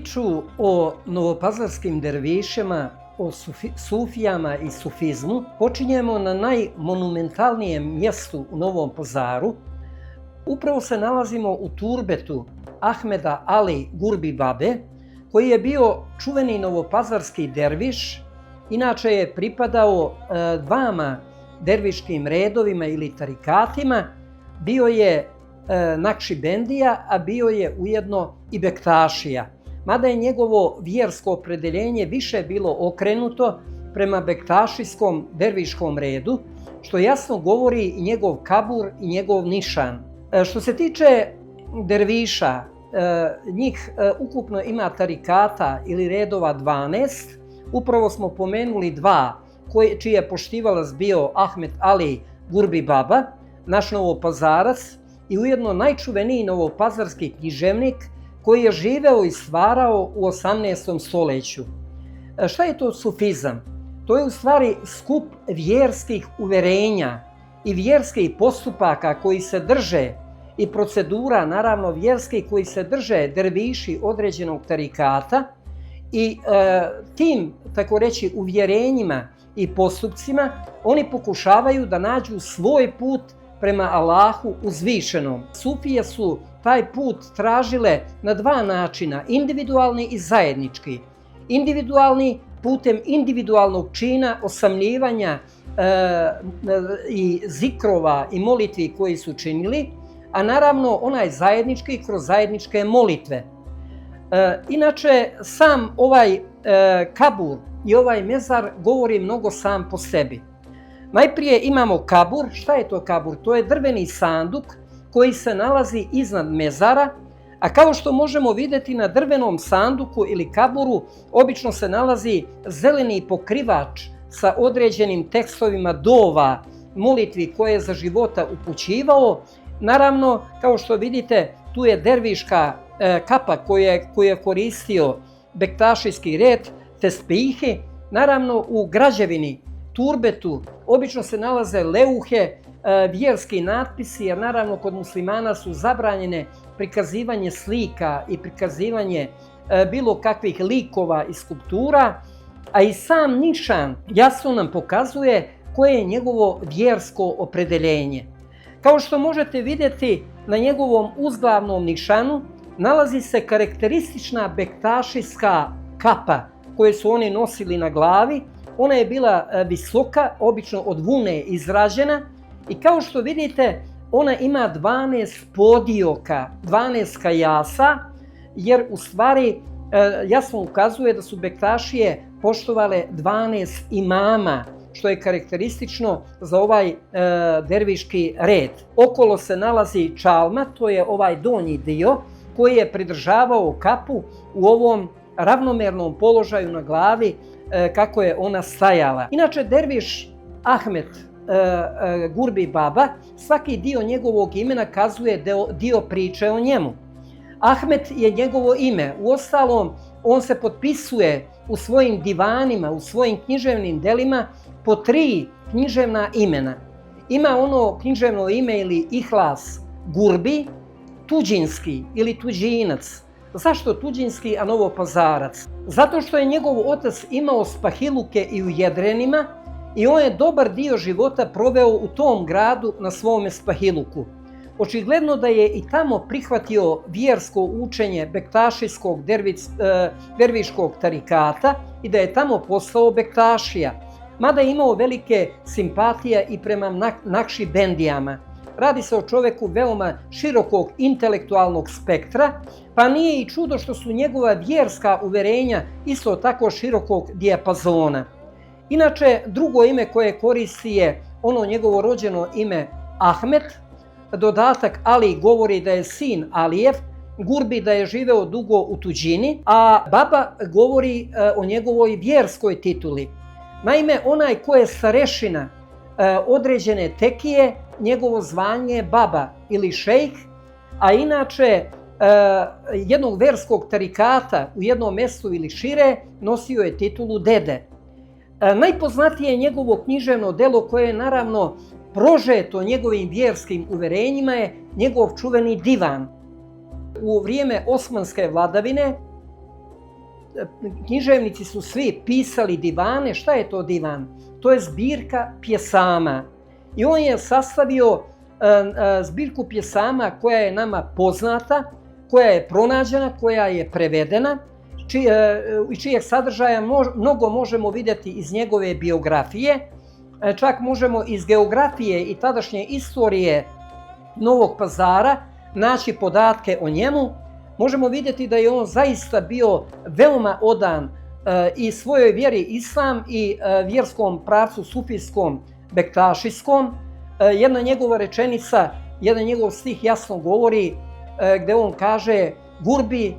Priču o novopazarskim dervišima, o sufijama i sufizmu počinjemo na najmonumentalnijem mjestu u Novom Pazaru. Upravo se nalazimo u turbetu Ahmeda Ali Gurbi Babe, koji je bio čuveni novopazarski derviš. Inače je pripadao dvama derviškim redovima ili tarikatima. Bio je Nakšibendija, a bio je ujedno i Bektašija. Mada je njegovo vjersko opredjeljenje više bilo okrenuto prema bektašijskom derviškom redu, što jasno govori i njegov kabur i njegov nišan. Što se tiče derviša, njih ukupno ima tarikata ili redova 12. Upravo smo pomenuli dva, čiji je poštivalac bio Ahmed Ali Gurbi Baba, naš novopazarac i ujedno najčuveniji novopazarski književnik koji je živeo i stvarao u 18. stoljeću. Šta je to sufizam? To je u stvari skup vjerskih uverenja i vjerskih postupaka koji se drže i procedura, naravno vjerskih, koji se drže derviši određenog tarikata i tim, tako reći, uvjerenjima i postupcima oni pokušavaju da nađu svoj put prema Allahu uzvišenom. Sufije su taj put tražile na dva načina, individualni i zajednički. Individualni putem individualnog čina, osamljivanja i zikrova i molitvi koji su činili, a naravno onaj zajednički kroz zajedničke molitve. Inače, sam ovaj kabur i ovaj mezar govori mnogo sam po sebi. Najprije imamo kabur. Šta je to kabur? To je drveni sanduk koji se nalazi iznad mezara, a kao što možemo vidjeti na drvenom sanduku ili kaburu obično se nalazi zeleni pokrivač sa određenim tekstovima dova, molitvi koje je za života upućivao. Naravno, kao što vidite, tu je derviška kapa koju je koristio bektašijski red, tespihi. Naravno, u građevini, turbetu, obično se nalaze leuhe, vjerski natpisi, jer naravno kod muslimana su zabranjene prikazivanje slika i prikazivanje bilo kakvih likova i skulptura, a i sam nišan jasno nam pokazuje koje je njegovo vjersko opredjeljenje. Kao što možete vidjeti, na njegovom uzglavnom nišanu nalazi se karakteristična bektašijska kapa koju su oni nosili na glavi. Ona je bila visoka, obično od vune izrađena, i kao što vidite ona ima 12 podioka, 12 kajasa, jer u stvari jasno ukazuje da su bektašije poštovale 12 imama, što je karakteristično za ovaj derviški red. Okolo se nalazi čalma, to je ovaj donji dio koji je pridržavao kapu u ovom ravnomernom položaju na glavi kako je ona stajala. Inače, derviš Ahmed Gurbi Baba, svaki dio njegovog imena kazuje dio priče o njemu. Ahmed je njegovo ime. Uostalom, on se potpisuje u svojim divanima, u svojim književnim delima po 3 književna imena. Ima ono književno ime ili ihlas Gurbi, tuđinski ili tuđinac. Zašto tuđinski, a novopazarac? Zato što je njegov otac imao spahiluke i u Jedrenima i on je dobar dio života proveo u tom gradu na svome spahiluku. Očigledno da je i tamo prihvatio vjersko učenje bektašijskog derviškog tarikata i da je tamo postao bektašija. Mada je imao velike simpatije i prema Nakšibendijama. Radi se o čovjeku veoma širokog intelektualnog spektra, pa nije i čudo što su njegova vjerska uverenja isto tako širokog dijapazona. Inače, drugo ime koje koristi je ono njegovo rođeno ime Ahmed. Dodatak Ali govori da je sin Alijev, Gurbi da je živeo dugo u tuđini, a Baba govori o njegovoj vjerskoj tituli. Naime, onaj ko je starešina određene tekije, njegovo zvanje je baba ili šejh, a inače jednog verskog tarikata u jednom mjestu ili šire nosio je titulu dede. Najpoznatije je njegovo književno delo koje je naravno prožeto njegovim vjerskim uverenjima je njegov čuveni divan. U vrijeme osmanske vladavine književnici su svi pisali divane. Šta je to divan? To je zbirka pjesama. I on je sastavio zbirku pjesama koja je nama poznata, koja je pronađena, koja je prevedena, čijeg sadržaja mnogo možemo vidjeti iz njegove biografije. Čak možemo iz geografije i tadašnje istorije Novog Pazara naći podatke o njemu. Možemo vidjeti da je on zaista bio veoma odan i svojoj vjeri islam i vjerskom pravcu sufijskom, bektašijskom. Jedna njegova rečenica, jedan njegov stih jasno govori gdje on kaže: gurbi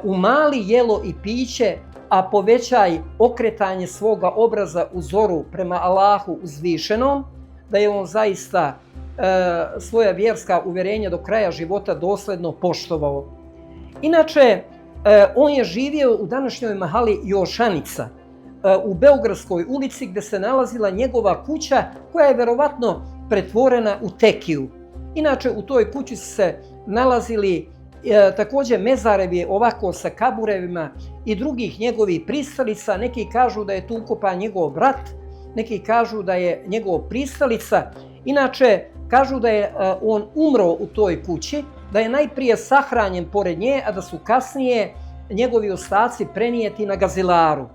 umali jelo i piće, a povećaj okretanje svoga obraza u zoru prema Allahu uzvišenom, da je on zaista svoja vjerska uvjerenja do kraja života dosljedno poštovao. Inače, on je živio u današnjoj mahali Jošanica, u Beogradskoj ulici, gdje se nalazila njegova kuća, koja je verovatno pretvorena u tekiju. Inače, u toj kući su se nalazili također mezarevi ovako sa kaburevima i drugih njegovih pristalica. Neki kažu da je tu ukopan njegov brat, neki kažu da je njegov pristalica. Inače, kažu da je on umro u toj kući, da je najprije sahranjen pored nje, a da su kasnije njegovi ostaci prenijeti na Gazilaru.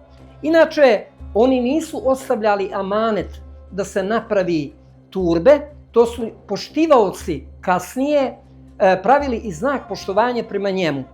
Inače, oni nisu ostavljali amanet da se napravi turbe, to su poštivaoci kasnije pravili i znak poštovanja prema njemu.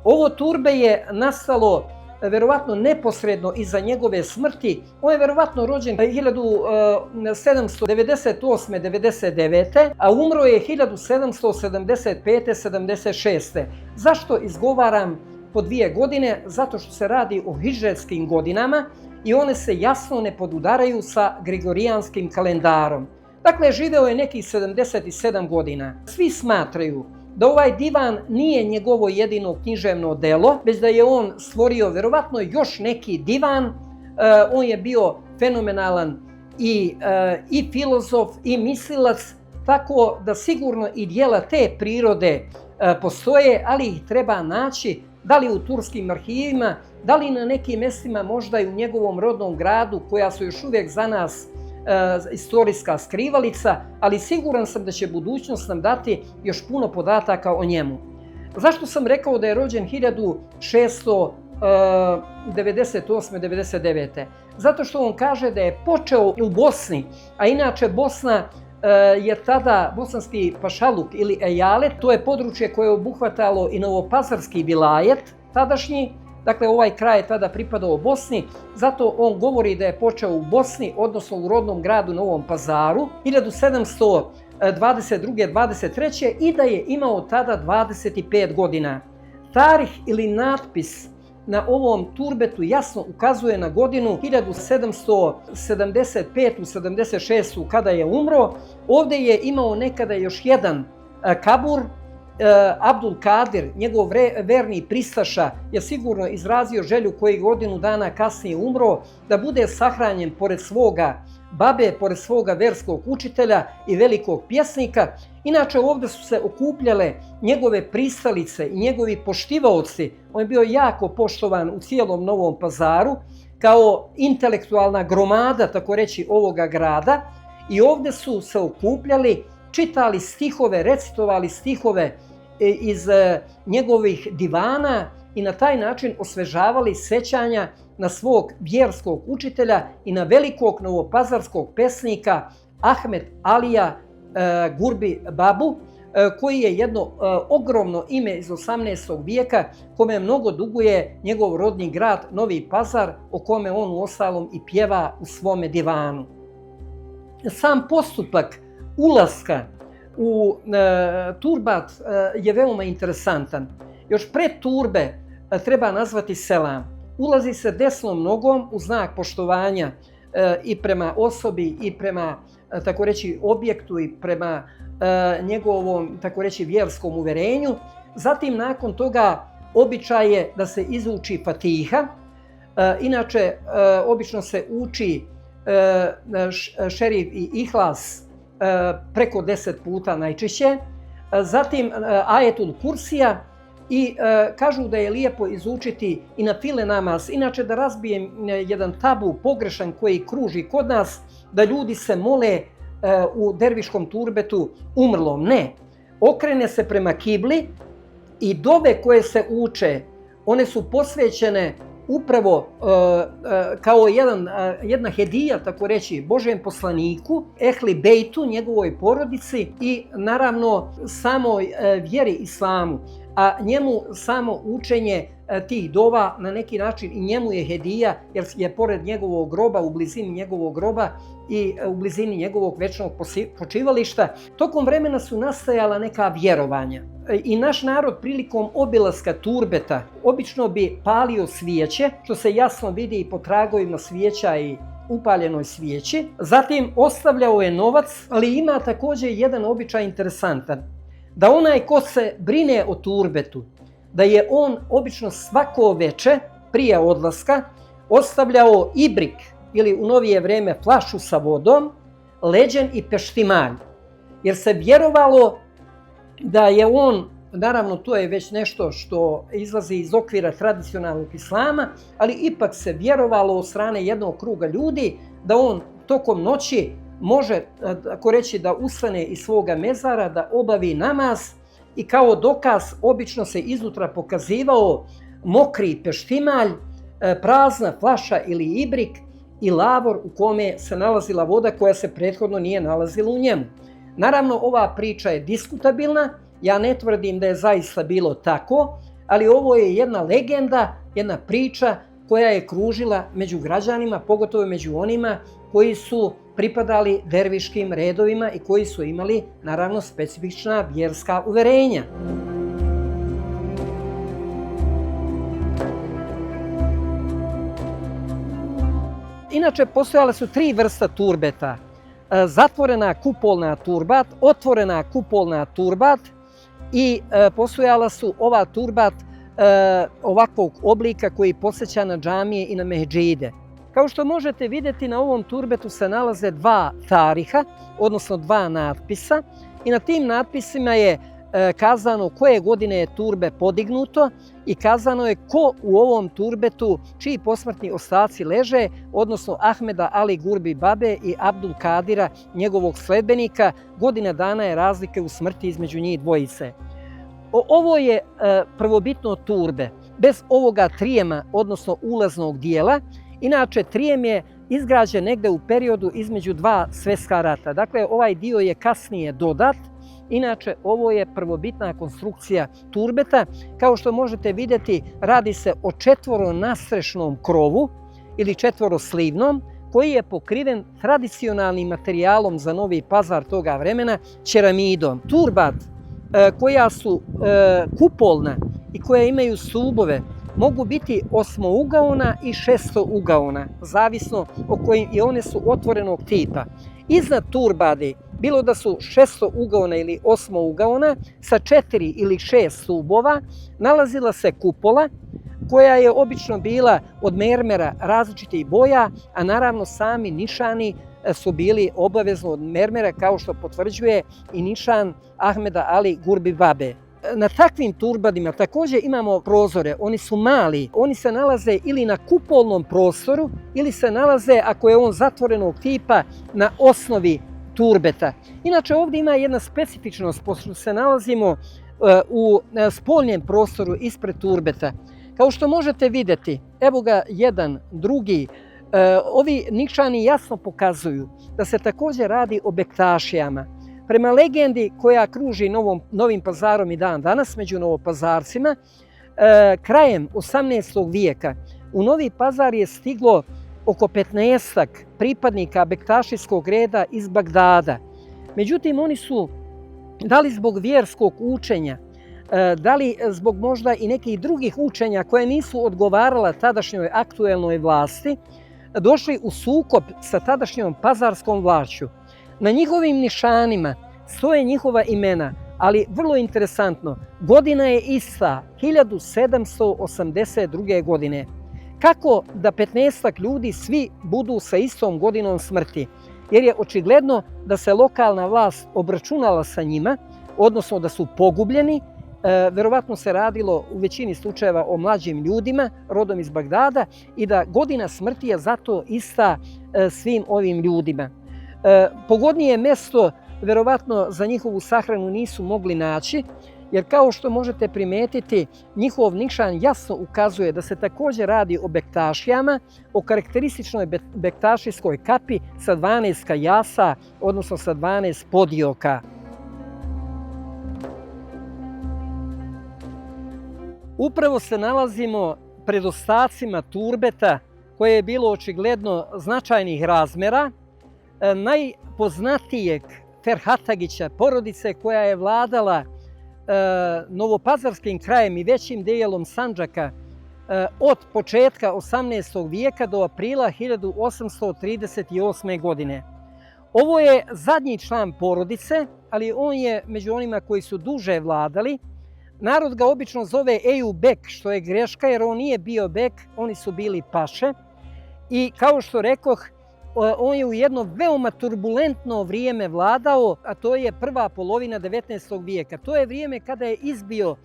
Ovo turbe je nastalo verovatno neposredno iza njegove smrti. On je verovatno rođen 1798-99, a umro je 1775-76. Zašto izgovaram po 2 godine? Zato što se radi o hidžetskim godinama i one se jasno ne podudaraju sa gregorijanskim kalendarom. Dakle, živeo je nekih 77 godina. Svi smatraju da ovaj divan nije njegovo jedino književno delo, već da je on stvorio verovatno još neki divan. On je bio fenomenalan i filozof i mislilac, tako da sigurno i djela te prirode postoje, ali ih treba naći da li u turskim arhivima, da li na nekim mjestima, možda i u njegovom rodnom gradu, koja su još uvijek za nas istorijska skrivalica, ali siguran sam da će budućnost nam dati još puno podataka o njemu. Zašto sam rekao da je rođen 1698-99? Zato što on kaže da je počeo u Bosni, a inače Bosna je tada bosanski pašaluk ili ejalet, to je područje koje je obuhvatalo i Novopazarski vilajet tadašnji. Dakle, ovaj kraj je tada pripadao Bosni, zato on govori da je počeo u Bosni, odnosno u rodnom gradu Novom Pazaru, 1722-23. i da je imao tada 25 godina. Tarih ili natpis na ovom turbetu jasno ukazuje na godinu 1775-76 kada je umro. Ovdje je imao nekada još jedan kabur. Abdul Kadir, njegov verni pristaša, je sigurno izrazio želju koji godinu dana kasnije umro, da bude sahranjen pored svoga babe, pored svoga verskog učitelja i velikog pjesnika. Inače, ovdje su se okupljale njegove pristalice i njegovi poštivaoci. On je bio jako poštovan u cijelom Novom Pazaru kao intelektualna gromada, tako reći, ovoga grada. I ovdje su se okupljali, čitali stihove, recitovali stihove iz njegovih divana i na taj način osvežavali sećanja na svog vjerskog učitelja i na velikog novopazarskog pesnika Ahmed Alija Gurbi Babu, koji je jedno ogromno ime iz 18. vijeka, kome mnogo duguje njegov rodni grad Novi Pazar, o kome on uostalom i pjeva u svome divanu. Sam postupak ulaska u turbat je veoma interesantan. Još pred turbe treba nazvati selam. Ulazi se desnom nogom u znak poštovanja i prema osobi i prema, tako reći, objektu i prema njegovom, tako reći, vjerskom uverenju. Zatim nakon toga običaj je da se izuči Fatiha. Inače, obično se uči šerif i ihlas preko 10 puta najčešće. Zatim ajetul kursija i kažu da je lijepo izučiti i na file namaz. Inače, da razbijem jedan tabu pogrešan koji kruži kod nas, da ljudi se mole u derviškom turbetu umrlom. Ne, okrene se prema kibli i dove koje se uče, one su posvećene upravo kao jedna hedija, tako reći, Božjem poslaniku, ehli bejtu, njegovoj porodici i naravno samoj vjeri islamu. A njemu samo učenje tih dova na neki način i njemu je hedija, jer je pored njegovog groba, u blizini njegovog groba i u blizini njegovog večnog počivališta. Tokom vremena su nastajala neka vjerovanja. I naš narod prilikom obilaska turbeta obično bi palio svijeće, što se jasno vidi i po tragovima svijeća i upaljenoj svijeći. Zatim ostavljao je novac, ali ima također jedan običaj interesantan. Da onaj ko se brine o turbetu, da je on obično svako veče prije odlaska ostavljao ibrik ili u novije vrijeme flašu sa vodom, leđen i peštimalj. Jer se vjerovalo da je on, naravno to je već nešto što izlazi iz okvira tradicionalnog islama, ali ipak se vjerovalo od strane jednog kruga ljudi da on tokom noći može, ako reći, da ustane iz svoga mezara, da obavi namaz i kao dokaz obično se izutra pokazivao mokri peštimalj, prazna flaša ili ibrik i lavor u kome se nalazila voda koja se prethodno nije nalazila u njemu. Naravno, ova priča je diskutabilna, ja ne tvrdim da je zaista bilo tako, ali ovo je jedna legenda, jedna priča koja je kružila među građanima, pogotovo među onima koji su pripadali derviškim redovima i koji su imali, naravno, specifična vjerska uverenja. Inače, postojale su 3 vrsta turbeta. Zatvorena kupolna turbat, otvorena kupolna turbat i postojala su ova turbat ovakvog oblika koji podsjeća na džamije i na mehdžide. Kao što možete vidjeti, na ovom turbetu se nalaze 2 tariha, odnosno 2 natpisa i na tim natpisima je kazano koje godine je turbe podignuto i kazano je ko u ovom turbetu, čiji posmrtni ostaci leže, odnosno Ahmeda Ali Gurbi Babe i Abdul Kadira, njegovog sledbenika. Godina dana je razlike u smrti između njih dvojice. Ovo je prvobitno turbe, bez ovoga trijema, odnosno ulaznog dijela. Inače, trijem je izgrađen negde u periodu između 2 svjetska rata. Dakle, ovaj dio je kasnije dodat. Inače, ovo je prvobitna konstrukcija turbeta. Kao što možete vidjeti, radi se o 4-nastrešnom krovu ili 4-slivnom, koji je pokriven tradicionalnim materijalom za Novi Pazar toga vremena, ceramidom. Turbat koja su kupolna i koja imaju stubove mogu biti 8-ugaona i 6-ugaona, zavisno o kojim, i one su otvorenog tipa. Iznad turbade, bilo da su 6-ugaona ili 8-ugaona, sa 4 ili 6 stubova, nalazila se kupola koja je obično bila od mermera različitih boja, a naravno sami nišani su bili obavezno od mermera, kao što potvrđuje i nišan Ahmeda Ali Gurbi Babe. Na takvim turbadima također imamo prozore, oni su mali, oni se nalaze ili na kupolnom prostoru ili se nalaze, ako je on zatvorenog tipa, na osnovi turbeta. Inače, ovdje ima jedna specifičnost, pošto se nalazimo u spoljnjem prostoru ispred turbeta. Kao što možete vidjeti, evo ga jedan, drugi, ovi nišani jasno pokazuju da se također radi o bektašijama. Prema legendi koja kruži Novim Pazarom i dan danas među novopazarcima, krajem 18. vijeka u Novi Pazar je stiglo oko 15-ak pripadnika bektašijskog reda iz Bagdada. Međutim, oni su, da li zbog vjerskog učenja, da li zbog možda i nekih drugih učenja koje nisu odgovarala tadašnjoj aktuelnoj vlasti, došli u sukob sa tadašnjom pazarskom vlašću. Na njihovim nišanima stoje njihova imena, ali vrlo interesantno, godina je ista, 1782. godine. Kako da 15-ak ljudi svi budu sa istom godinom smrti? Jer je očigledno da se lokalna vlast obračunala sa njima, odnosno da su pogubljeni verovatno se radilo u većini slučajeva o mlađim ljudima, rodom iz Bagdada, i da godina smrti je zato ista svim ovim ljudima. Pogodnije mjesto verovatno za njihovu sahranu nisu mogli naći, jer kao što možete primetiti, njihov nišan jasno ukazuje da se također radi o bektašijama, o karakterističnoj bektašijskoj kapi sa 12 kajasa, odnosno sa 12 podioka. Upravo se nalazimo pred ostacima turbeta koje je bilo očigledno značajnih razmera, najpoznatijeg Ferhatagića, porodice koja je vladala novopazarskim krajem i većim dijelom Sandžaka od početka 18. vijeka do aprila 1838. godine. Ovo je zadnji član porodice, ali on je među onima koji su duže vladali. Narod ga obično zove Eyüp Bek, što je greška jer on nije bio bek, oni su bili paše. I kao što rekoh, on je u jedno veoma turbulentno vrijeme vladao, a to je prva polovina 19. vijeka. To je vrijeme kada je izbio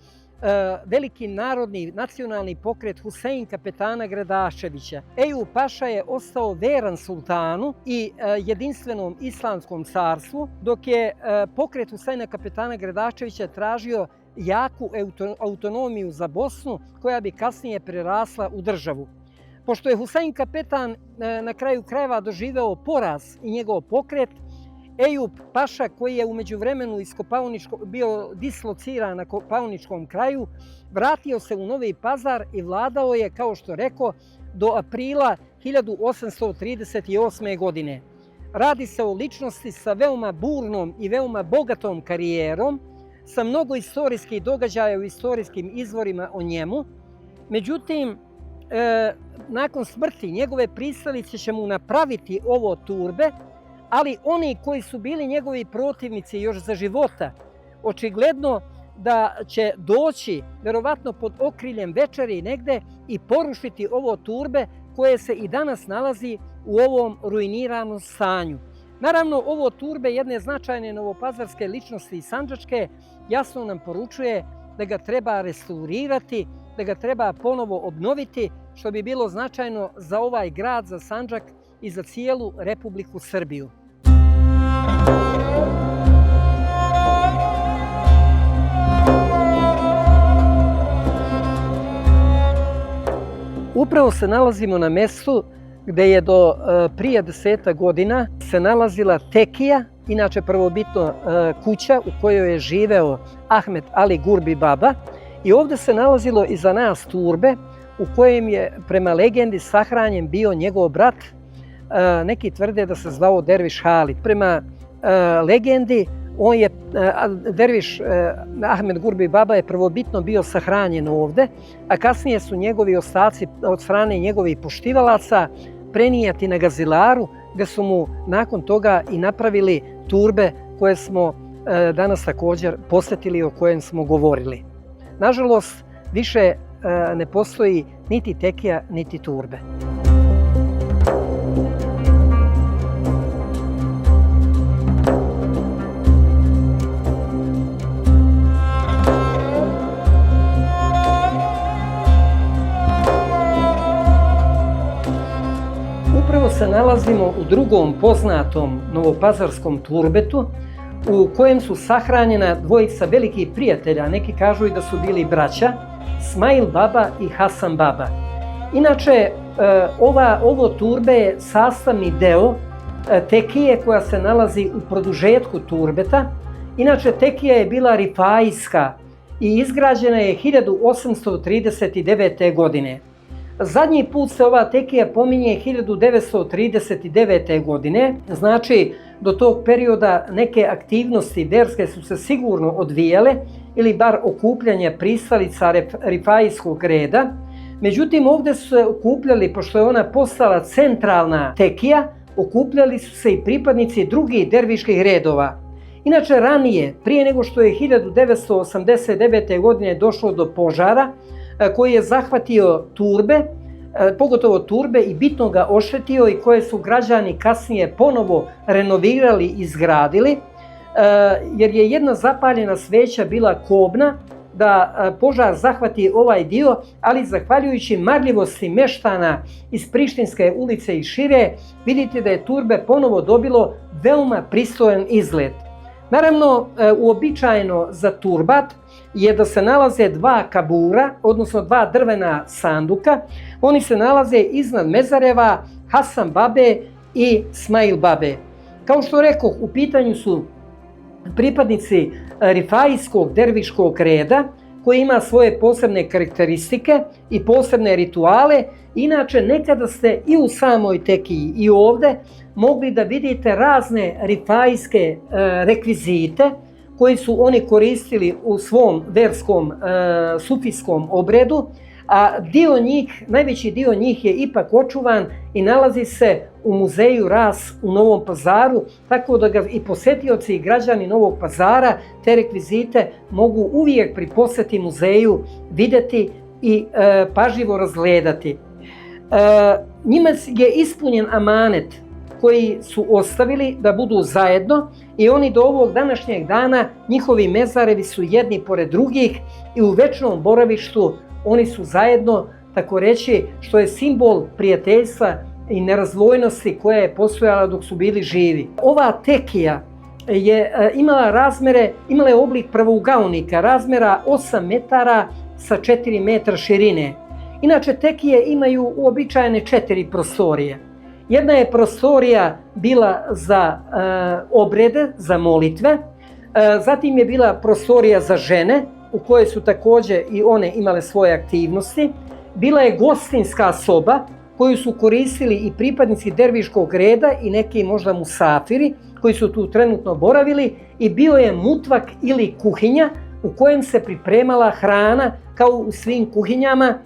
veliki narodni nacionalni pokret Husein kapetana Gradaševića. Eyüp paša je ostao veran sultanu i jedinstvenom islamskom carstvu, dok je pokret Huseina kapetana Gradaševića tražio jaku autonomiju za Bosnu, koja bi kasnije prerasla u državu. Pošto je Husein kapetan na kraju krajeva doživeo poraz i njegov pokret, Eyüp paša, koji je u međuvremenu bio dislociran na Kopaoničkom kraju, vratio se u Novi Pazar i vladao je, kao što rekao, do aprila 1838. godine. Radi se o ličnosti sa veoma burnom i veoma bogatom karijerom, sa mnogo istorijskih događaja u istorijskim izvorima o njemu. Međutim, nakon smrti njegove pristalice će mu napraviti ovo turbe, ali oni koji su bili njegovi protivnici još za života, očigledno da će doći, verovatno pod okriljem večeri negde, i porušiti ovo turbe koje se i danas nalazi u ovom ruiniranom stanju. Naravno, ovo turbe jedne značajne novopazarske ličnosti iz Sandžačke jasno nam poručuje da ga treba restaurirati, da ga treba ponovo obnoviti, što bi bilo značajno za ovaj grad, za Sandžak i za cijelu Republiku Srbiju. Upravo se nalazimo na mjestu gdje je do prije 10 godina se nalazila tekija, inače prvobitno kuća u kojoj je živeo Ahmet Ali Gurbi Baba, i ovdje se nalazilo iza nas turbe u kojem je prema legendi sahranjen bio njegov brat, neki tvrde da se zvao Derviš Halid. Prema legendi, Derviš Ahmet Gurbi Baba je prvobitno bio sahranjen ovdje, a kasnije su njegovi ostaci od strane njegovih poštivalaca prenijeti na Gazilaru, gdje su mu nakon toga i napravili turbe koje smo danas također posjetili i o kojem smo govorili. Nažalost, više ne postoji niti tekija, niti turbe. Upravo se nalazimo u drugom poznatom novopazarskom turbetu, u kojem su sahranjena dvojica velikih prijatelja, neki kažu i da su bili braća, Smail Baba i Hasan Baba. Inače, ovo turbe je sastavni deo tekije koja se nalazi u produžetku turbeta. Inače, tekija je bila rifajska i izgrađena je 1839. godine. Zadnji put se ova tekija pominje 1939. godine, znači do tog perioda neke aktivnosti verske su se sigurno odvijale, ili bar okupljanje pristalica rifajskog reda. Međutim, ovdje su se okupljali, pošto je ona postala centralna tekija, okupljali su se i pripadnici drugih derviških redova. Inače, ranije, prije nego što je 1989. godine došlo do požara koji je zahvatio turbe, pogotovo turbe, i bitno ga oštetio, i koje su građani kasnije ponovo renovirali i izgradili, jer je jedna zapaljena sveća bila kobna, da požar zahvati ovaj dio, ali zahvaljujući marljivosti meštana iz Prištinske ulice i šire, vidite da je Turbe ponovo dobilo veoma pristojan izgled. Naravno, uobičajeno za Turbat je da se nalaze dva kabura, odnosno dva drvena sanduka. Oni se nalaze iznad mezareva Hasan Babe i Smail Babe. Kao što rekoh, u pitanju su pripadnici rifaijskog derviškog reda, koji ima svoje posebne karakteristike i posebne rituale. Inače, nekada ste i u samoj tekiji i ovdje mogli da vidite razne rifaijske rekvizite koji su oni koristili u svom verskom sufijskom obredu, a dio njih, najveći dio njih je ipak očuvan i nalazi se u muzeju Ras u Novom Pazaru, tako da ga i posjetioci i građani Novog Pazara te rekvizite mogu uvijek pri posjeti muzeju vidjeti i pažljivo razgledati. Njima je ispunjen amanet koji su ostavili da budu zajedno i oni do ovog današnjeg dana, njihovi mezarevi su jedni pored drugih i u večnom boravištu oni su zajedno, tako reći, što je simbol prijateljstva i nerazdvojnosti koja je postojala dok su bili živi. Ova tekija je imala je oblik pravougaonika, razmjera 8 metara sa 4 metra širine. Inače, tekije imaju uobičajene 4 prostorije. Jedna je prostorija bila za obrede, za molitve, zatim je bila prostorija za žene, u kojoj su također i one imale svoje aktivnosti. Bila je gostinska soba koju su koristili i pripadnici derviškog reda i neki možda musafiri koji su tu trenutno boravili, i bio je mutvak ili kuhinja u kojem se pripremala hrana kao u svim kuhinjama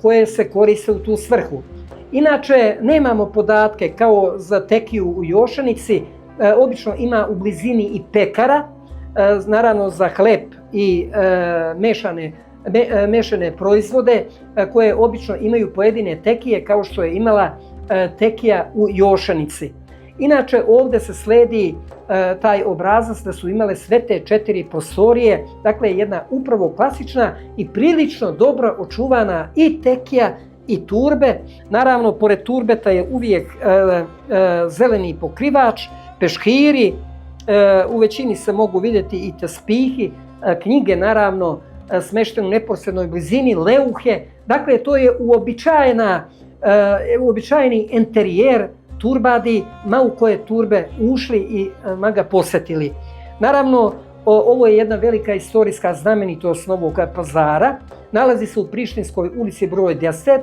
koje se koriste u tu svrhu. Inače, nemamo podatke kao za tekiju u Jošanici, obično ima u blizini i pekara, naravno za hleb i mešane proizvode koje obično imaju pojedine tekije, kao što je imala tekija u Jošanici. Inače, ovdje se sledi taj obrazac da su imale sve te 4 prostorije, dakle jedna upravo klasična i prilično dobro očuvana i tekija i turbe. Naravno, pored turbeta je uvijek zeleni pokrivač, peškiri, u većini se mogu vidjeti i tespihi, knjige naravno smeštene u neposrednoj blizini, leuhe. Dakle, to je uobičajeni enterijer turbadi, ma u koje turbe ušli i ma ga posjetili. Naravno, ovo je jedna velika istorijska znamenitost Novog Pazara. Nalazi se u Prištinskoj ulici broj 10.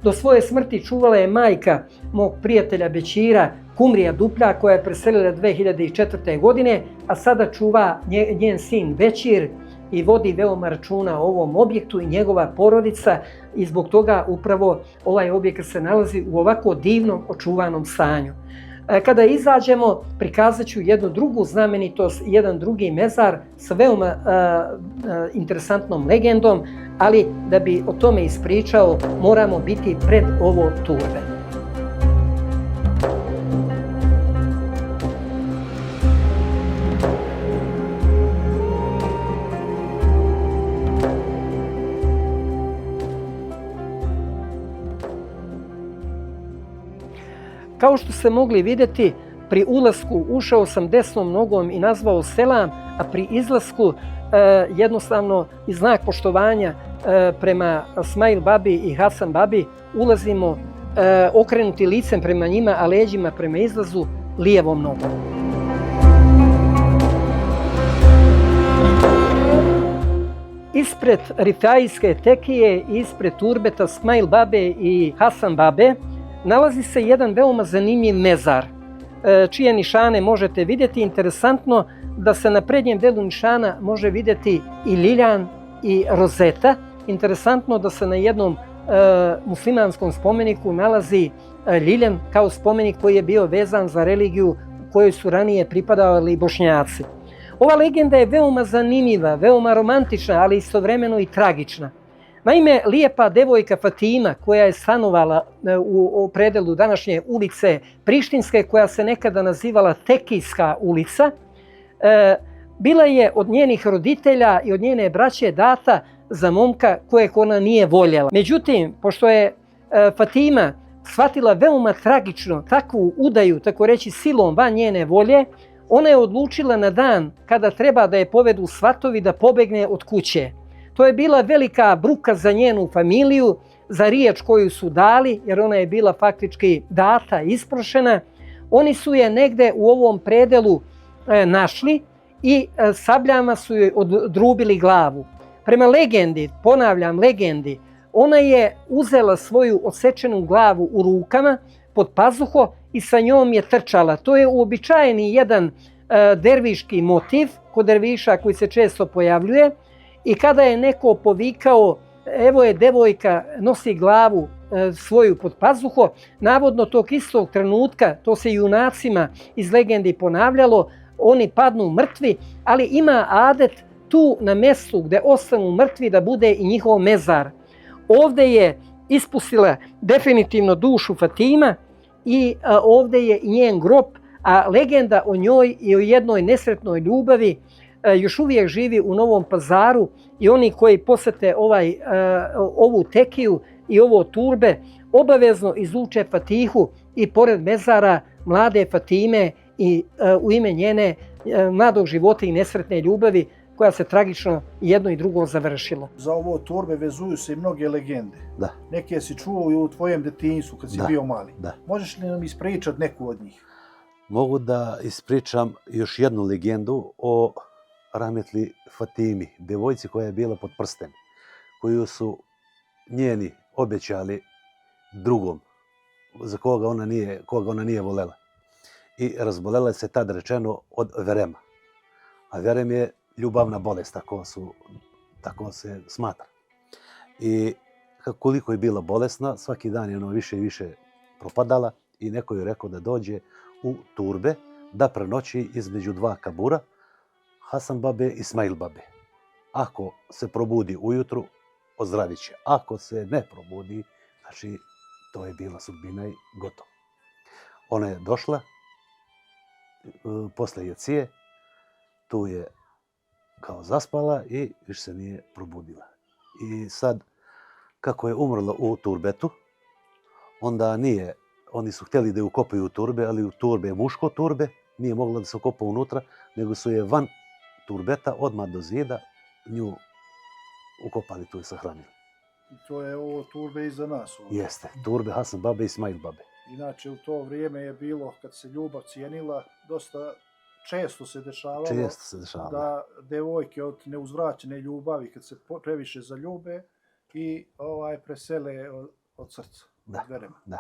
Do svoje smrti čuvala je majka mog prijatelja Bećira, Kumrija Duplja, koja je preselila 2004. godine, a sada čuva njen sin Bećir i vodi veoma računa o ovom objektu i njegova porodica, i zbog toga upravo ovaj objekat se nalazi u ovako divnom očuvanom stanju. Kada izađemo, prikazat ću jednu drugu znamenitost, jedan drugi mezar sa veoma interesantnom legendom, ali da bi o tome ispričao moramo biti pred ovo turbe. Kao što ste mogli vidjeti, pri ulasku ušao sam desnom nogom i nazvao selam, a pri izlasku jednostavno iz znak poštovanja prema Smail Babi i Hasan Babi ulazimo okrenuti licem prema njima, a leđima prema izlazu lijevom nogom. Ispred rifaijske tekije i ispred turbeta Smail Babe i Hasan Babe nalazi se jedan veoma zanimljiv mezar, čije nišane možete vidjeti. Interesantno da se na prednjem delu nišana može vidjeti i liljan i rozeta. Interesantno da se na jednom muslimanskom spomeniku nalazi liljan kao spomenik koji je bio vezan za religiju u kojoj su ranije pripadali Bošnjaci. Ova legenda je veoma zanimljiva, veoma romantična, ali istovremeno i tragična. Naime, lijepa devojka Fatima, koja je stanovala u predelu današnje ulice Prištinske, koja se nekada nazivala Tekijska ulica, bila je od njenih roditelja i od njene braće data za momka kojeg ona nije voljela. Međutim, pošto je Fatima shvatila veoma tragično takvu udaju, tako reći silom van njene volje, ona je odlučila na dan kada treba da je povedu svatovi da pobegne od kuće. To je bila velika bruka za njenu familiju, za riječ koju su dali, jer ona je bila faktički data, isprošena. Oni su je negde u ovom predelu našli i sabljama su joj odrubili glavu. Prema legendi, ponavljam legendi, ona je uzela svoju odsečenu glavu u rukama pod pazuho i sa njom je trčala. To je uobičajeni jedan derviški motiv kod derviša koji se često pojavljuje. I kada je neko povikao, evo je devojka, nosi glavu svoju pod pazuho, navodno tog istog trenutka, to se junacima iz legendi ponavljalo, oni padnu mrtvi, ali ima adet tu na mjestu gdje ostanu mrtvi da bude i njihov mezar. Ovdje je ispustila definitivno dušu Fatima i ovdje je i njen grob, a legenda o njoj i o jednoj nesretnoj ljubavi još uvijek živi u Novom Pazaru i oni koji posete ovu tekiju i ovo turbe obavezno izuče Fatihu i pored mezara mlade Fatime i u ime njene mladog života i nesretne ljubavi koja se tragično jedno i drugo završila. Za ovo turbe vezuju se i mnoge legende. Da. Neke si čuo i u tvojem detinjstvu kad si bio mali. Da. Možeš li nam ispričati neku od njih? Mogu da ispričam još jednu legendu o rahmetli Fatimi, devojci koja je bila pod prsten, koju su njeni obećali drugom, za koga ona nije volela. I razbolela se tad rečeno od verema. A verem je ljubavna bolest, tako se smatra. I koliko je bila bolesna, svaki dan je ono više i više propadala i neko je rekao da dođe u turbe da prenoći između dva kabura, Hasan babe i Ismail babe. Ako se probudi ujutru, ozdravit će. Ako se ne probudi, znači to je bila sudbina i gotovo. Ona je došla posle jacije, tu je kao zaspala i više se nije probudila. I sad, kako je umrla u turbetu, onda oni su htjeli da je ukopaju u turbe, ali u turbe, muško turbe, nije mogla da se ukopa unutra, nego su je van turbeta, odmah do zida, nju ukopali, tu je sahranili. I to je ovo turbe iza nas ovdje. Jeste, turbe Hasan babe i Ismail babe. Inače, u to vrijeme je bilo, kad se ljubav cijenila, dosta često se dešavalo da devojke od neuzvraćene ljubavi, kad se previše zaljube, i presele od srca, od verema. Da.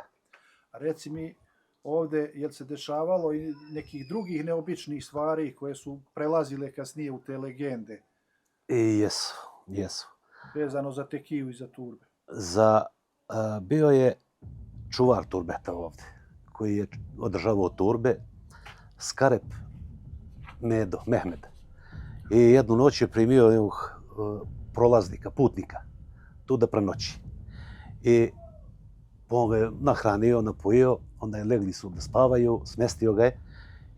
A reci mi, ovdje je se dešavalo i nekih drugih neobičnih stvari koje su prelazile kasnije u te legende? Jesu. Vezano za tekiju i za turbe. Bio je čuvar turbeta ovdje, koji je održavao turbe, Skarep Medo, Mehmed. I jednu noć je primio jednog prolaznika, putnika, tu da prenoći. I on ga je nahranio, napojio, onda je legli su da spavaju, smestio ga je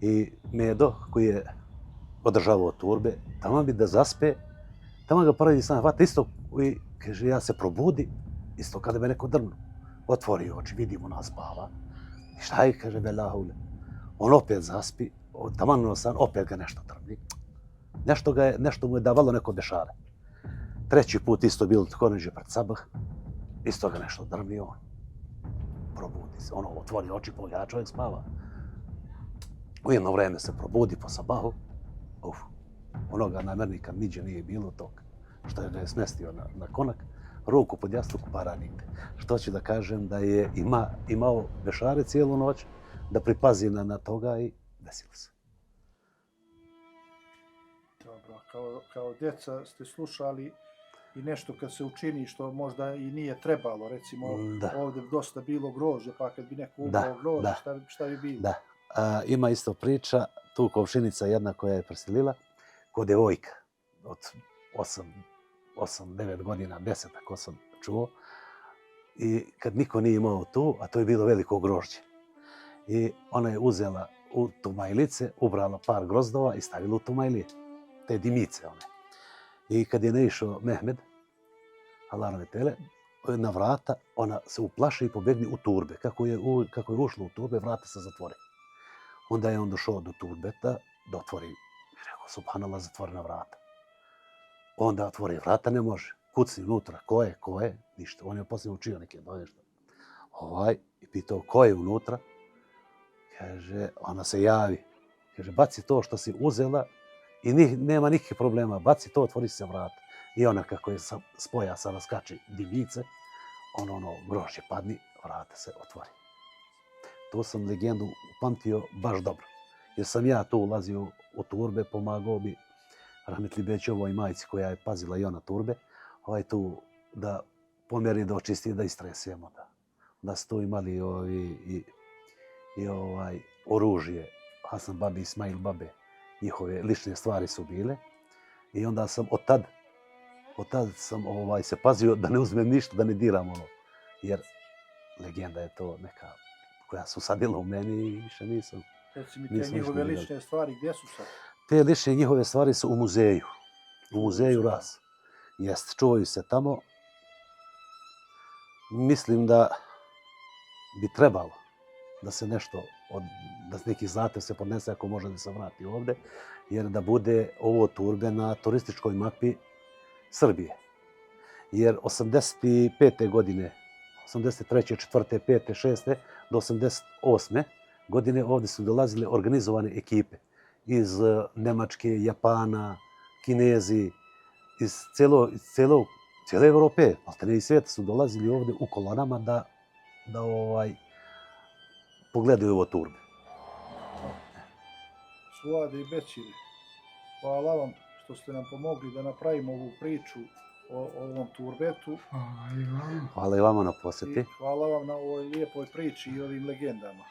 i Medo, koji je održavao turbe, tamo bi da zaspe, tamo ga prvi sam hvata isto i kaže, ja se probudi, isto kada me neko drnu. Otvori oči, vidimo nas spava. I šta je, kaže, belahule. On opet zaspi, taman san, opet ga nešto drni. Nešto mu je davalo neko dešare. Treći put isto bilo tako neđe pred sabah, isto ga nešto drni on. Probudi se, otvori oči, pogleda, čovjek spava. U jedno vreme se probudi po sabahu, onoga namernika niđe nije bilo tog, što je smestio na konak, ruku pod jastuku, para nigde. Što ću da kažem da je imao dešare cijelu noć, da pripazi na toga i desilo se. Dobro, kao djeca ste slušali i nešto kad se učini što možda i nije trebalo, recimo ovdje dosta bilo grožđe, pa kad bi neko ubao grožđe, šta bi bilo? Da, ima isto priča, tu komšinica jedna koja je preselila, kod devojka od 8-9 godina, 10 ako sam čuo, i kad niko nije imao tu, a to je bilo veliko grožđe. I ona je uzela u tumajlice, ubrala par grozdova i stavila u tumajlije. te dimice one. I kad je naišao Mehmed, Allah tele, na vrata, ona se uplaši i pobegni u turbe. Kako je ušla u turbe, vrata se zatvore. Onda je on došao do turbeta, da otvori, rekao, subhanallah, zatvorena vrata. Onda otvori vrata, ne može. Kucni unutra, ko je, ništa. On je poslije učio neke doješta. I pitao, ko je unutra? Kaže, ona se javi. Kaže, baci to što si uzela i nema nikakvih problema. Baci to, otvori se vrata. I ona kako je s pojasa raskači dimice, grožđe padni, vrata se otvori. Tu sam legendu upamtio baš dobro. Jer sam ja tu ulazio u turbe, pomagao bi rahmetli Bećovoj majci koja je pazila i ona turbe, tu da pomjeri, da očisti, da istresujemo. Da su tu imali i oružje, Hasan babi, Ismail babe, njihove lične stvari su bile. I onda sam od tad sam se pazio da ne uzmem ništa, da ne diram ono. Jer legenda je to neka koja su sadila u meni i više nisam. Reci mi, te njihove lične stvari, gdje su sad? Te lične njihove stvari su u muzeju. U muzeju Ras. Jest, čuvaju se tamo. Mislim da bi trebalo da se nešto, da neki zahtev se podnese ako može da se vrati ovdje, jer da bude ovo turbe na turističkoj mapi Srbije. Jer 85. godine, 83. 4. 5. 6. do 88. godine ovdje su dolazile organizovane ekipe iz Nemačke, Japana, Kinezi, iz cijele Evrope, ali i svijeta su dolazili ovdje u kolonama da pogledaju ovo turbe. Suade i Bećiri, hvala vam što ste nam pomogli da napravimo ovu priču o ovom turbetu. Hvala i vama na posjeti. Hvala vam na ovoj lijepoj priči i ovim legendama.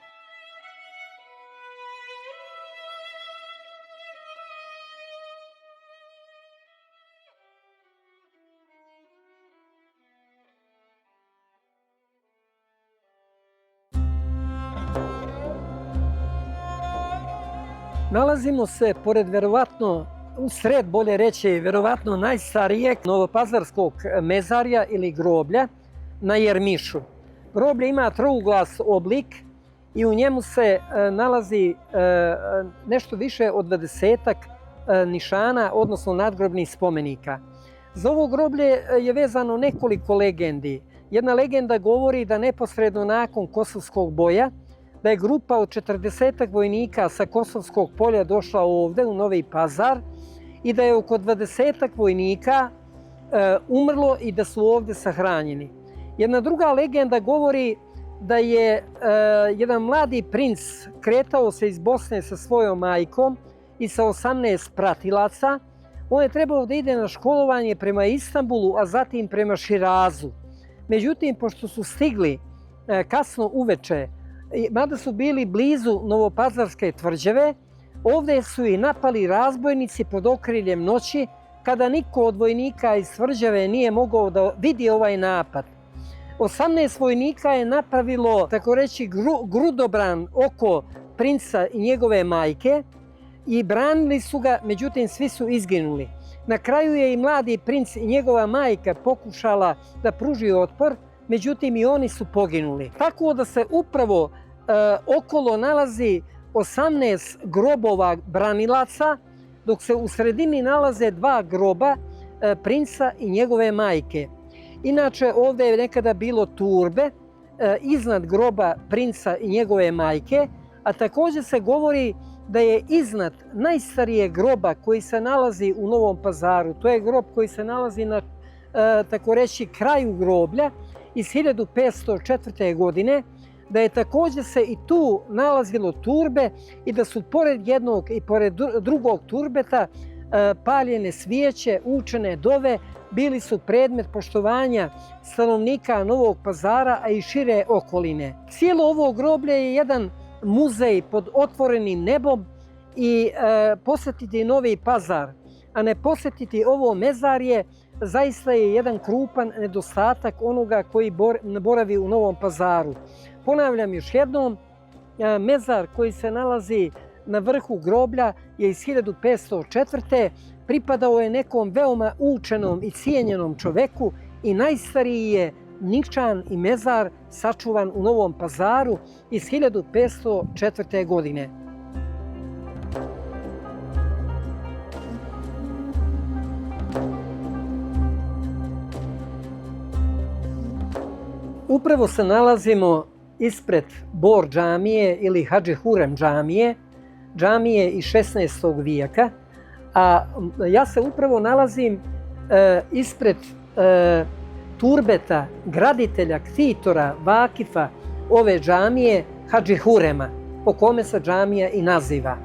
Nalazimo se pored usred, bolje reći, vjerovatno najstarijeg novopazarskog mezarja ili groblja na Jermišu. Groblje ima trouglas oblik i u njemu se nalazi nešto više od 20-ak nišana, odnosno nadgrobnih spomenika. Za ovo groblje je vezano nekoliko legendi. Jedna legenda govori da neposredno nakon Kosovskog boja da je grupa od 40 vojnika sa Kosovskog polja došla ovdje u Novi Pazar i da je oko 20 vojnika umrlo i da su ovdje sahranjeni. Jedna druga legenda govori da je jedan mladi princ kretao se iz Bosne sa svojom majkom i sa 18 pratilaca. On je trebao da ide na školovanje prema Istanbulu, a zatim prema Širazu. Međutim, pošto su stigli kasno uveče, mada su bili blizu Novopazarske tvrđave, ovdje su i napali razbojnici pod okriljem noći, kada niko od vojnika iz tvrđave nije mogao da vidi ovaj napad. 18 vojnika je napravilo, tako reći, grudobran oko princa i njegove majke i branili su ga, međutim svi su izginuli. Na kraju je i mladi princ i njegova majka pokušala da pruži otpor, međutim i oni su poginuli. Tako da se upravo okolo nalazi 18 grobova branilaca, dok se u sredini nalaze 2 groba princa i njegove majke. Inače, ovdje je nekada bilo turbe iznad groba princa i njegove majke, a također se govori da je iznad najstarijeg groba koji se nalazi u Novom Pazaru, to je grob koji se nalazi na, tako reći, kraju groblja iz 1504. godine, da je također se i tu nalazilo turbe i da su pored jednog i pored drugog turbeta paljene svijeće, učene dove, bili su predmet poštovanja stanovnika Novog Pazara, a i šire okoline. Cijelo ovo groblje je jedan muzej pod otvorenim nebom i posjetiti Novi Pazar, a ne posjetiti ovo mezarje, zaista je jedan krupan nedostatak onoga koji boravi u Novom Pazaru. Ponavljam još jednom, mezar koji se nalazi na vrhu groblja je iz 1504. Pripadao je nekom veoma učenom i cijenjenom čoveku i najstariji je nišan i mezar sačuvan u Novom Pazaru iz 1504. godine. Upravo se nalazimo ispred Bor džamije ili Hadži Hurem džamije, džamije iz 16. vijeka, a ja se upravo nalazim ispred turbeta graditelja, ktitora, vakifa ove džamije Hadži Hurema, po kome se džamija i naziva.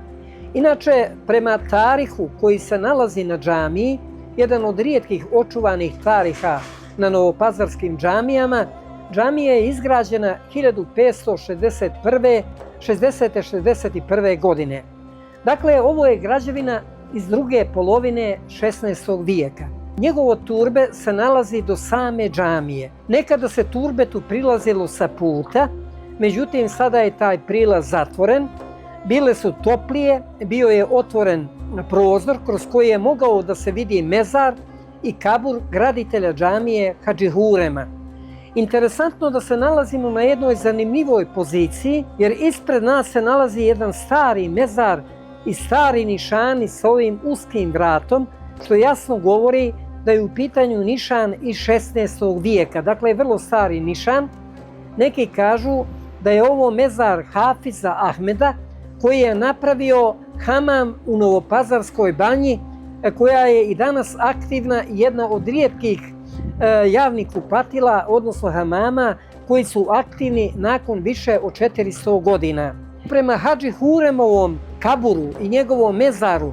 Inače, prema tarihu koji se nalazi na džamiji, jedan od rijetkih očuvanih tariha na novopazarskim džamijama, džamija je izgrađena 1561. godine. Dakle, ovo je građevina iz druge polovine 16. vijeka. Njegovo turbe se nalazi do same džamije. Nekada se turbetu prilazilo sa puta, međutim sada je taj prilaz zatvoren. Bile su toplije, bio je otvoren prozor kroz koji je mogao da se vidi mezar i kabur graditelja džamije Hadži Hurema. Interesantno da se nalazimo na jednoj zanimljivoj poziciji, jer ispred nas se nalazi jedan stari mezar i stari nišani sa ovim uskim vratom, što jasno govori da je u pitanju nišan iz 16. vijeka, dakle vrlo stari nišan. Neki kažu da je ovo mezar Hafiza Ahmeda, koji je napravio hamam u Novopazarskoj banji, koja je i danas aktivna i jedna od rijetkih javnih kupatila, odnosno hamama, koji su aktivni nakon više od 400 godina. Prema Hadži Huremovom kaburu i njegovom mezaru,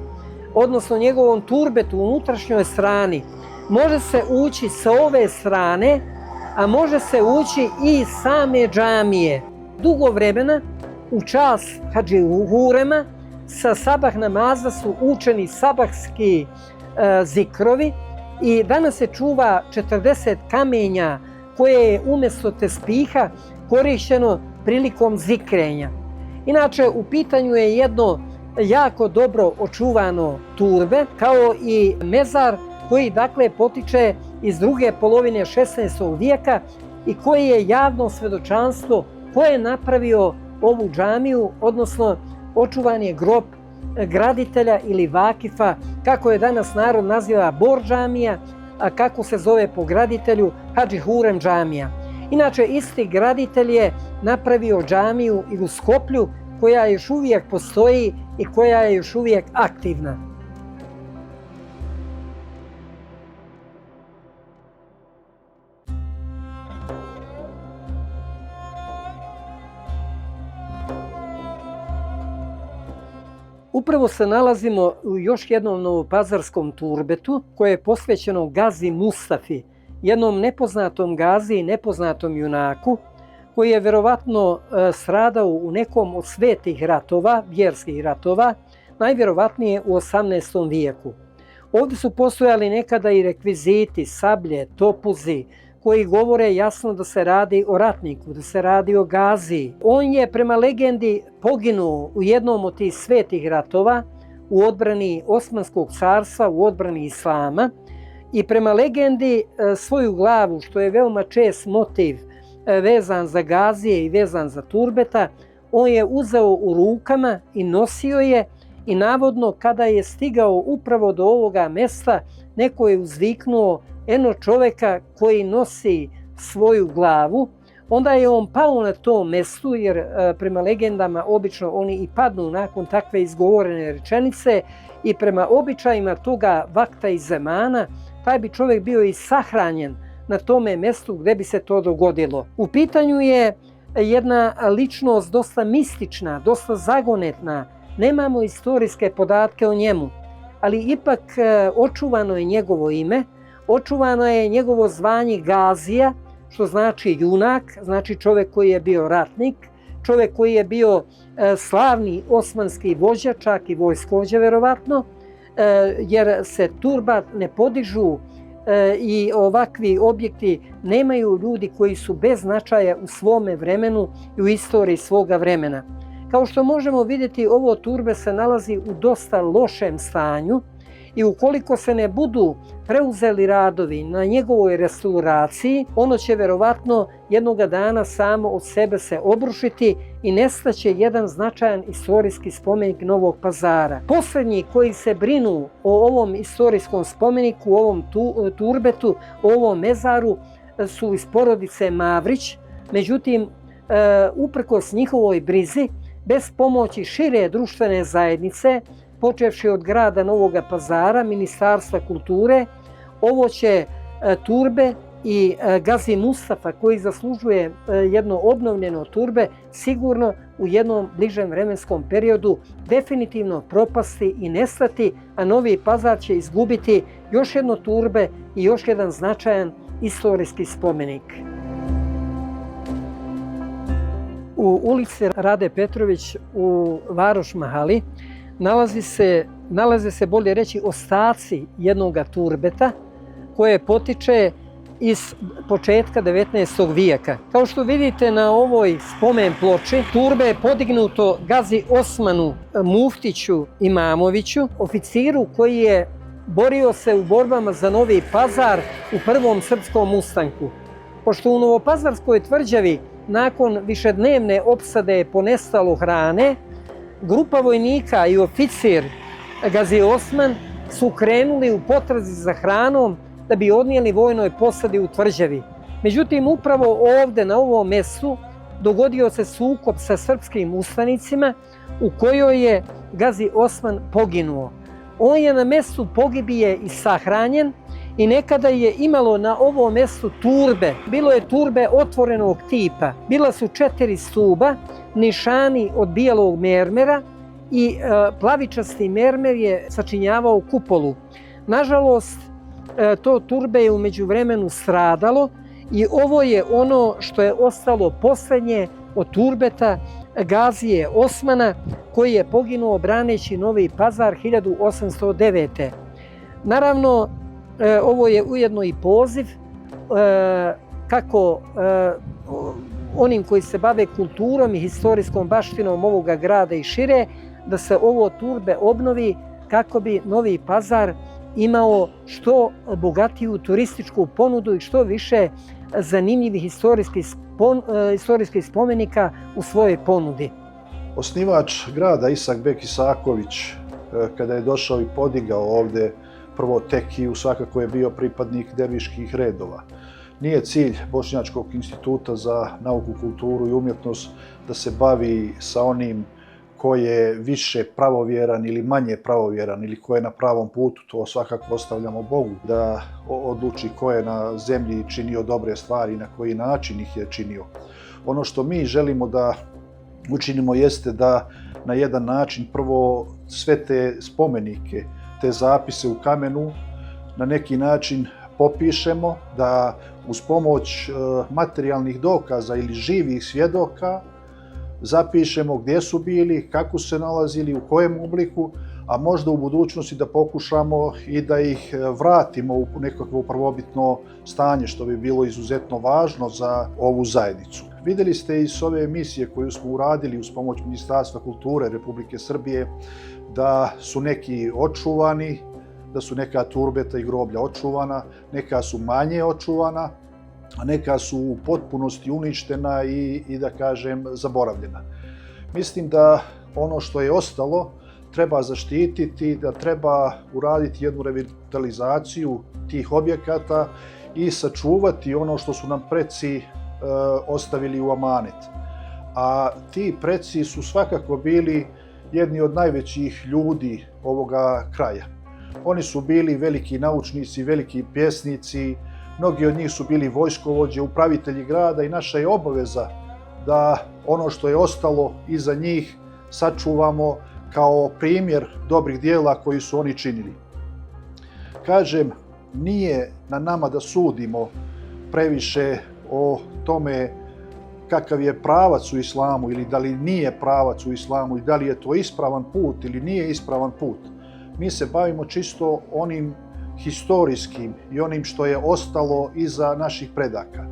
odnosno njegovom turbetu u unutrašnjoj strani, može se ući sa ove strane, a može se ući i iz same džamije. Dugo vremena u čast Hadži Hurema sa sabah namaza su učeni sabahski zikrovi i danas se čuva 40 kamenja koje je umjesto tespiha korišteno prilikom zikrenja. Inače, u pitanju je jedno jako dobro očuvano turbe, kao i mezar koji dakle potiče iz druge polovine 16. vijeka i koji je javno svjedočanstvo ko je napravio ovu džamiju, odnosno očuvan je grob graditelja ili vakifa, kako je danas narod naziva Bor džamija, a kako se zove po graditelju Hadži Hurem džamija. Inače, isti graditelj je napravio džamiju i u Skoplju, koja još uvijek postoji i koja je još uvijek aktivna. Upravo se nalazimo u još jednom novopazarskom turbetu koje je posvećeno Gazi Mustafi, jednom nepoznatom gazi i nepoznatom junaku koji je verovatno stradao u nekom od svetih ratova, vjerskih ratova, najvjerovatnije u 18. vijeku. Ovdje su postojali nekada i rekviziti, sablje, topuzi, koji govore jasno da se radi o ratniku, da se radi o gazi. On je prema legendi poginuo u jednom od tih svetih ratova u odbrani Osmanskog carstva, u odbrani Islama i prema legendi svoju glavu, što je veoma čest motiv vezan za gazije i vezan za turbeta, on je uzeo u rukama i nosio je i navodno kada je stigao upravo do ovoga mjesta, neko je uzviknuo eno čovjeka koji nosi svoju glavu, onda je on pao na tom mjestu, jer prema legendama obično oni i padnu nakon takve izgovorene rečenice i prema običajima toga vakta i zemana, taj bi čovjek bio i sahranjen na tome mjestu gdje bi se to dogodilo. U pitanju je jedna ličnost dosta mistična, dosta zagonetna, nemamo istorijske podatke o njemu, ali ipak očuvano je njegovo ime, očuvano je njegovo zvanje Gazija, što znači junak, znači čovjek koji je bio ratnik, čovjek koji je bio slavni osmanski vođa, čak i vojskovođa verovatno, jer se turbat ne podižu i ovakvi objekti nemaju ljudi koji su bez značaja u svome vremenu i u istoriji svoga vremena. Kao što možemo vidjeti, ovo turbe se nalazi u dosta lošem stanju i ukoliko se ne budu preuzeli radovi na njegovoj restauraciji, ono će verovatno jednoga dana samo od sebe se obrušiti i nestaće jedan značajan istorijski spomenik Novog Pazara. Posljednji koji se brinu o ovom istorijskom spomeniku, o ovom turbetu, o ovom mezaru su iz porodice Mavrić. Međutim, uprkos njihovoj brizi, bez pomoći šire društvene zajednice, počevši od grada Novog Pazara, Ministarstva kulture, ovo će turbe i Gazi Mustafa, koji zaslužuje jedno obnovljeno turbe, sigurno u jednom bližem vremenskom periodu definitivno propasti i nestati, a Novi Pazar će izgubiti još jedno turbe i još jedan značajan istorijski spomenik. U ulici Rade Petrović u Varoš Mahali nalaze se, bolje reći, ostaci jednog turbeta koje potiče iz početka 19. vijeka. Kao što vidite na ovoj spomen ploči, turbe je podignuto Gazi Osmanu Muftiću Imamoviću, oficiru koji je borio se u borbama za Novi Pazar u Prvom srpskom ustanku. Pošto u Novopazarskoj tvrđavi nakon višednevne opsade je ponestalo hrane, grupa vojnika i oficir Gazi Osman su krenuli u potrazi za hranom da bi odnijeli vojnoj posadi u tvrđavi. Međutim, upravo ovdje na ovom mjestu dogodio se sukob sa srpskim ustanicima u kojoj je Gazi Osman poginuo. On je na mjestu pogibije i sahranjen i nekada je imalo na ovom mjestu turbe. Bilo je turbe otvorenog tipa. Bila su 4 stuba, nišani od bijelog mermera i plavičasti mermer je sačinjavao kupolu. Nažalost, to turbe je u međuvremenu stradalo i ovo je ono što je ostalo posljednje od turbeta Gazije Osmana, koji je poginuo braneći Novi Pazar 1809. Naravno, ovo je ujedno i poziv kako onim koji se bave kulturom i historijskom baštinom ovoga grada i šire, da se ovo turbe obnovi kako bi Novi Pazar imao što bogatiju turističku ponudu i što više zanimljivih istorijskih spomenika u svojoj ponudi. Osnivač grada Isak Bek Isaković, kada je došao i podigao ovdje prvo tekiju, svakako je bio pripadnik derviških redova. Nije cilj Bošnjačkog instituta za nauku, kulturu i umjetnost da se bavi sa onim ko je više pravovjeran ili manje pravovjeran ili ko je na pravom putu, to svakako ostavljamo Bogu da odluči ko je na zemlji činio dobre stvari i na koji način ih je činio. Ono što mi želimo da učinimo jeste da na jedan način prvo sve te spomenike, te zapise u kamenu na neki način popišemo, da uz pomoć materijalnih dokaza ili živih svjedoka zapišemo gdje su bili, kako su se nalazili, u kojem obliku, a možda u budućnosti da pokušamo i da ih vratimo u nekakvo prvobitno stanje, što bi bilo izuzetno važno za ovu zajednicu. Vidjeli ste iz ove emisije koju smo uradili uz pomoć Ministarstva kulture Republike Srbije da su neki očuvani, da su neka turbeta i groblja očuvana, neka su manje očuvana, a neka su u potpunosti uništena i da kažem zaboravljena. Mislim da ono što je ostalo treba zaštititi, da treba uraditi jednu revitalizaciju tih objekata i sačuvati ono što su nam preci ostavili u amanet. A ti preci su svakako bili jedni od najvećih ljudi ovoga kraja. Oni su bili veliki naučnici, veliki pjesnici, mnogi od njih su bili vojskovođe, upravitelji grada i naša je obaveza da ono što je ostalo iza njih sačuvamo kao primjer dobrih dijela koji su oni činili. Kažem, nije na nama da sudimo previše o tome kakav je pravac u islamu ili da li nije pravac u islamu i da li je to ispravan put ili nije ispravan put. Mi se bavimo čisto onim historijskim i onim što je ostalo iza naših predaka.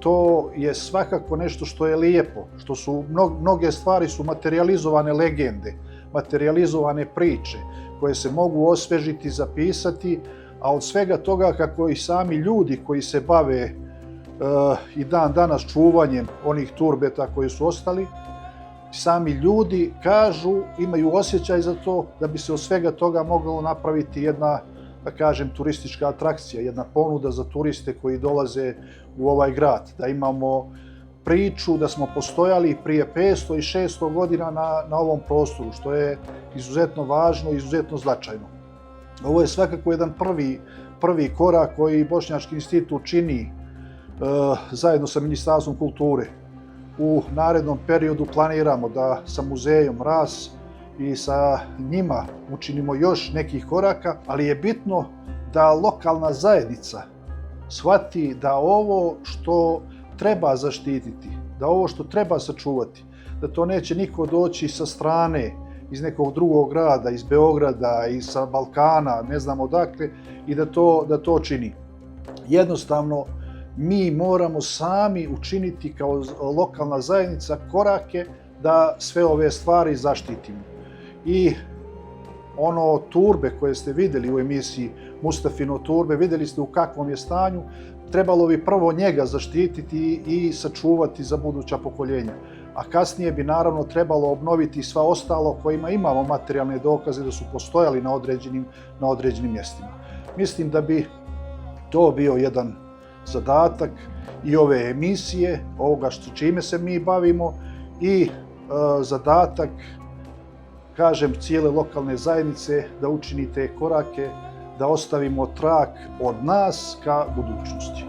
to je svakako nešto što je lijepo, što su mnoge stvari su materializovane legende, materializovane priče koje se mogu osvežiti, zapisati, a od svega toga kako i sami ljudi koji se bave i dan danas čuvanjem onih turbeta koji su ostali, sami ljudi kažu, imaju osjećaj za to da bi se od svega toga moglo napraviti jedna, da kažem, turistička atrakcija, jedna ponuda za turiste koji dolaze u ovaj grad. Da imamo priču da smo postojali prije 500 i 600 godina na ovom prostoru, što je izuzetno važno i izuzetno značajno. Ovo je svakako jedan prvi korak koji Bošnjački institut čini zajedno sa Ministarstvom kulture. U narednom periodu planiramo da sa muzejom RAS i sa njima učinimo još nekih koraka, ali je bitno da lokalna zajednica shvati da ovo što treba zaštititi, da ovo što treba sačuvati, da to neće niko doći sa strane, iz nekog drugog grada, iz Beograda, iz sa Balkana, ne znam odakle, i da to čini. Jednostavno, mi moramo sami učiniti kao lokalna zajednica korake da sve ove stvari zaštitimo. I ono turbe koje ste vidjeli u emisiji Mustafino turbe, vidjeli ste u kakvom je stanju, trebalo bi prvo njega zaštititi i sačuvati za buduća pokoljenja. A kasnije bi naravno trebalo obnoviti sva ostalo kojima imamo materijalne dokaze da su postojali na određenim mjestima. Mislim da bi to bio jedan zadatak i ove emisije, ovoga čime se mi bavimo, i zadatak, kažem, cijele lokalne zajednice da učini te korake, da ostavimo trag od nas ka budućnosti.